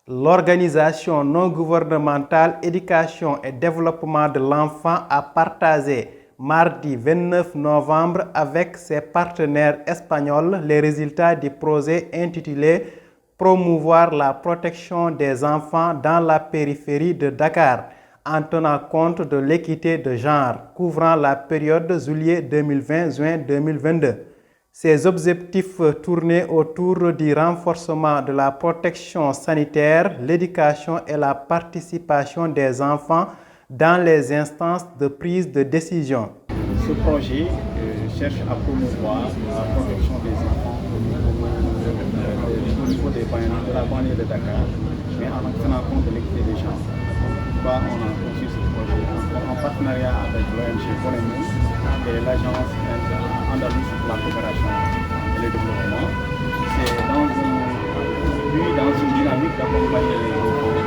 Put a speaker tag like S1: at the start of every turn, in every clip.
S1: L'organisation non gouvernementale Éducation et Développement de l'Enfant a partagé mardi 29 novembre avec ses partenaires espagnols les résultats du projet intitulé Promouvoir la protection des enfants dans la périphérie de Dakar en tenant compte de l'équité de genre couvrant la période juillet 2020-juin 2022. Ces objectifs tournaient autour du renforcement de la protection sanitaire, l'éducation et la participation des enfants dans les instances de prise de décision.
S2: Ce projet cherche à promouvoir la protection des enfants au niveau de la banlieue de Dakar, mais en tenant compte de l'équité des genres. Pourquoi on a conçu ce projet en partenariat avec l'ONG Bonemu et l'agence andalouse pour la coopération et le développement. C'est dans une dynamique d'accompagner les enfants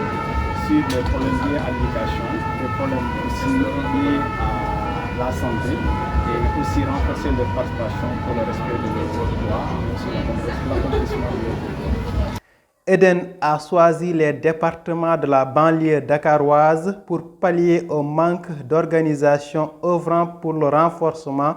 S2: sur les problèmes liés à l'éducation, les problèmes aussi liés à la santé et aussi renforcer leur participation pour le respect de leurs droits et aussi l'accomplissement de leurs droits.
S1: Eden a choisi les départements de la banlieue dakaroise pour pallier au manque d'organisation œuvrant pour le renforcement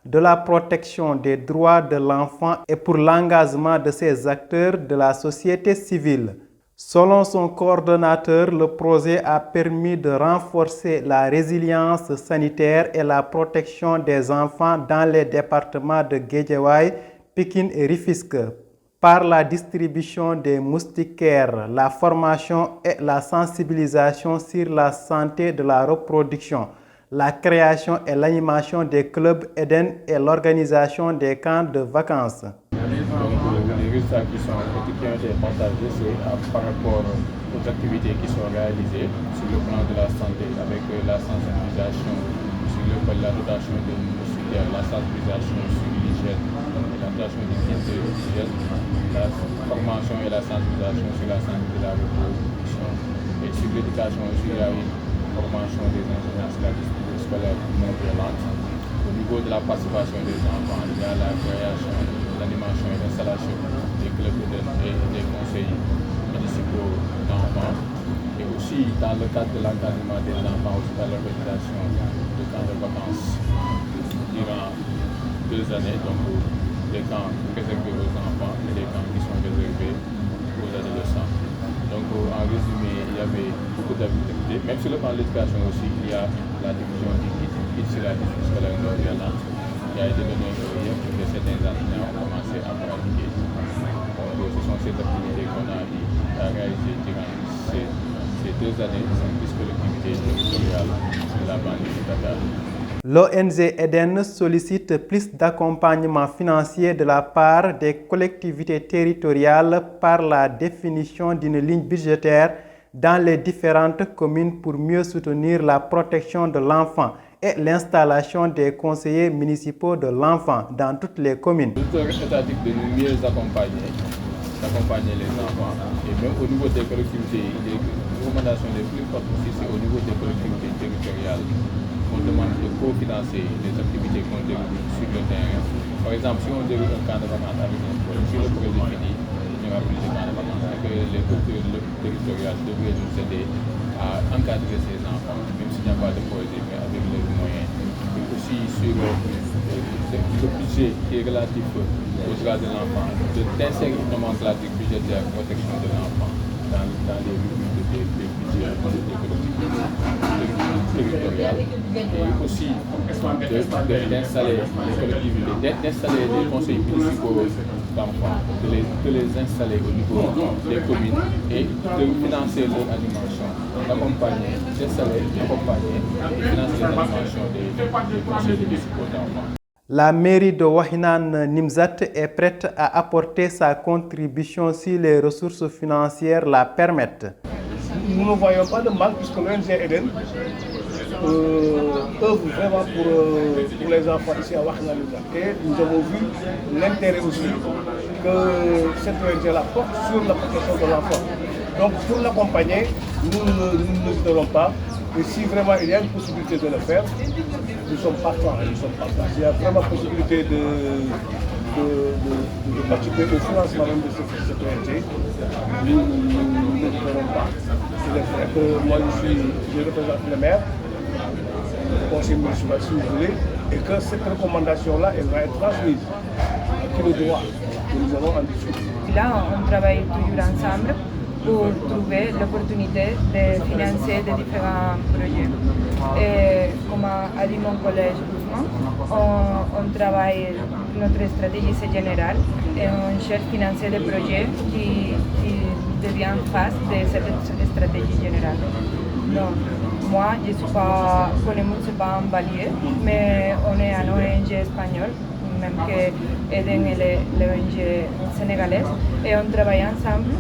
S1: de la protection des droits de l'enfant et pour l'engagement de ces acteurs de la société civile. Selon son coordonnateur, le projet a permis de renforcer la résilience sanitaire et la protection des enfants dans les départements de Guédiawaye, Pikine et Rufisque par la distribution des moustiquaires, la formation et la sensibilisation sur la santé de la reproduction, la création et l'animation des clubs Eden et l'organisation des camps de vacances.
S2: Les résultats qui ont été partagés, c'est par rapport aux activités qui sont réalisées sur le plan de la santé, avec la sensibilisation sur la dotation de moustiquaires, la sensibilisation sur l'hygiène, la dotation des kits de l'hygiène, la formation et la sensibilisation sur la santé de la reproduction. Et sur l'éducation aussi, il y a une formation des enseignants scolaires non violentes. Au niveau de la participation des enfants, il y a la création, l'animation et l'installation des clubs et des conseils municipaux d'enfants. Et aussi dans le cadre de l'encadrement des enfants, aussi dans l'organisation de camps de vacances durant 2 années, donc des camps réservés aux enfants et des camps qui sont réservés aux adolescents. Donc en résumé, il y avait beaucoup d'activités. Même sur le plan de l'éducation aussi, il y a la division du kit sur la diffusion scolaire non violente qui a été donnée hier pour que certains enseignants ont commencé à pratiquer. Donc ce sont ces activités qu'on a réalisées durant ces 2 années, plus collectivité territoriale de la banlieue de Dakar.
S1: L'ONG Eden sollicite plus d'accompagnement financier de la part des collectivités territoriales par la définition d'une ligne budgétaire dans les différentes communes pour mieux soutenir la protection de l'enfant et l'installation des conseillers municipaux de l'enfant dans toutes les communes.
S2: L'autorité étatique de nous mieux d'accompagner les enfants et même au niveau des collectivités, les recommandations les plus fortes aussi, c'est au niveau des collectivités territoriales. On demande de cofinancer les activités qu'on déroule sur le terrain. Par exemple, si on déroule un camp de vacances avec un projet, si le projet finit, il y aura plus de camps de vacances. Et que les collectivités territoriales devraient nous aider à encadrer ces enfants, même s'il n'y a pas de projet, mais avec les moyens. Et aussi sur le budget qui est relatif aux droits de l'enfant, d'insérer une nomenclature budgétaire protection de l'enfant dans les rubriques des budgets des collectivités territoriales. Et aussi d'installer les collectivités, d'installer les conseils municipaux d'enfants, de les installer au niveau des communes et de financer leur animation, d'accompagner, d'installer, d'accompagner et financer l'animation des conseils municipaux d'enfants.
S1: La mairie de Wahinan Nimzat est prête à apporter sa contribution si les ressources financières la permettent.
S3: Nous ne voyons pas de mal puisque l'ONG Eden œuvre vraiment pour les enfants ici à Wahinan Nimzat. Et nous avons vu l'intérêt aussi que cette ONG-là porte sur la protection de l'enfant. Donc pour l'accompagner, nous n'hésiterons pas. Et si vraiment il y a une possibilité de le faire, nous sommes partants. Il y a vraiment possibilité de participer au financement même de cette ONG. Nous ne le ferons pas. Il est vrai que moi je représente le maire, le conseil municipal si vous voulez, et que cette recommandation-là, elle va être transmise à qui le droit. Et nous allons en discuter.
S4: Là, on travaille toujours ensemble pour trouver l'opportunité de financer des différents projets. Et comme a dit mon collègue Ousmane, on travaille, notre stratégie c'est générale et on cherche à financer des projets qui deviennent face de cette stratégie générale. Donc, moi, je ne suis pas, Conemuch n'est pas un valier, mais on est un ONG espagnol, même que aident l'ONG sénégalaise, et on travaille ensemble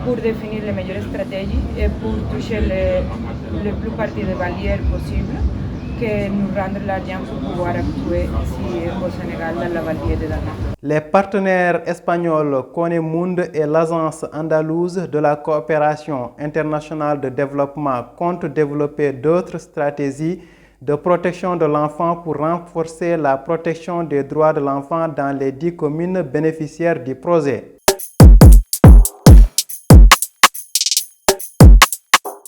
S4: pour définir les meilleures stratégies et pour toucher le plus parti de valiers possible, que nous rendre l'argent pour pouvoir actuer ici au Sénégal dans la vallée de Dana.
S1: Les partenaires espagnols Conemundo et l'Agence andalouse de la coopération internationale de développement comptent développer d'autres stratégies de protection de l'enfant pour renforcer la protection des droits de l'enfant dans les 10 communes bénéficiaires du projet.